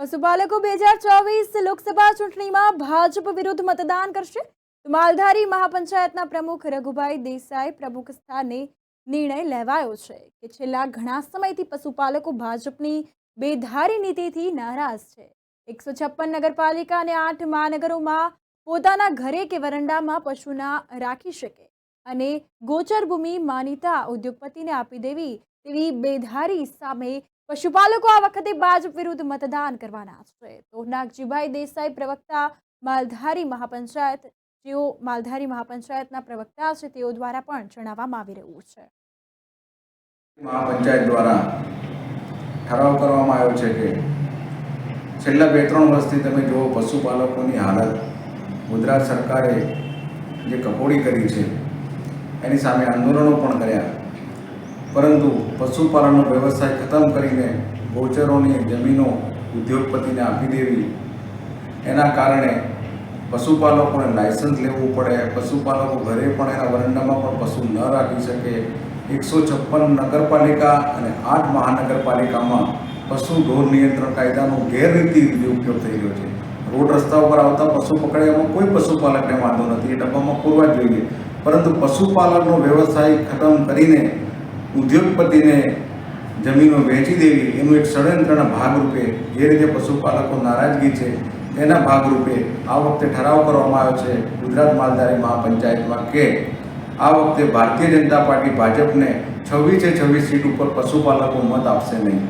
પશુપાલકો 2024 લોકસભા ચૂંટણીમાં ભાજપ વિરુદ્ધ મતદાન કરશે તો માલધારી મહાપંચાયતના પ્રમુખ રઘુભાઈ દેસાઈ પ્રમુખ સ્થાને નિર્ણય લેવાયો છે કે છેલ્લા ઘણા સમયથી પશુપાલકો ભાજપની બેધારી નીતિથી નારાજ છે। 156 નગરપાલિકા અને 8 મહાનગરોમાં પોતાના ઘરે કે વરંડામાં પશુના રાખી શકે અને ગોચર ભૂમિ માનીતા ઉદ્યોગપતિને આપી દેવી તેવી બેધારી સામે પશુપાલકો આ વખતે ભાજપ વિરુદ્ધ મતદાન કરવાના છે। તો નાગજીભાઈ દેસાઈ પ્રવક્તા માલધારી મહાપંચાયત જેઓ માલધારી મહાપંચાયતના પ્રવક્તા છે તેઓ દ્વારા પણ જણાવવામાં આવી રહ્યું છે। મહાપંચાયત દ્વારા ઠરાવ કરવામાં આવ્યો છે કે છેલ્લા 2-3 વર્ષથી તમે જો પશુપાલકોની હાલત ગુજરાત સરકારે જે કપોળી કરી છે એની સામે આંદોલનો પણ કર્યા, પરંતુ પશુપાલનનો વ્યવસાય ખતમ કરીને ગોચરોની જમીનો ઉદ્યોગપતિને આપી દેવી, એના કારણે પશુપાલકોને લાયસન્સ લેવું પડે, પશુપાલકો ઘરે પણ એના વરંડામાં પણ પશુ ન રાખી શકે। 156 નગરપાલિકા અને 8 મહાનગરપાલિકામાં પશુ ઢોર નિયંત્રણ કાયદાનો ગેરરીતિ ઉપયોગ થઈ રહ્યો છે। રોડ રસ્તા ઉપર આવતા પશુ પકડ્યામાં કોઈ પશુપાલકને વાંધો નથી, એ ડબ્બામાં પૂરવા જ જોઈએ, પરંતુ પશુપાલનનો વ્યવસાય ખતમ કરીને ઉદ્યોગપતિને જમીનો વેચી દેવી એનું એક ષડયંત્રના ભાગરૂપે જે રીતે પશુપાલકો નારાજગી છે તેના ભાગરૂપે આ વખતે ઠરાવ કરવામાં આવ્યો છે ગુજરાત માલધારી મહાપંચાયતમાં કે આ વખતે ભારતીય જનતા પાર્ટી ભાજપને 26 સીટ ઉપર પશુપાલકો મત આપશે નહીં।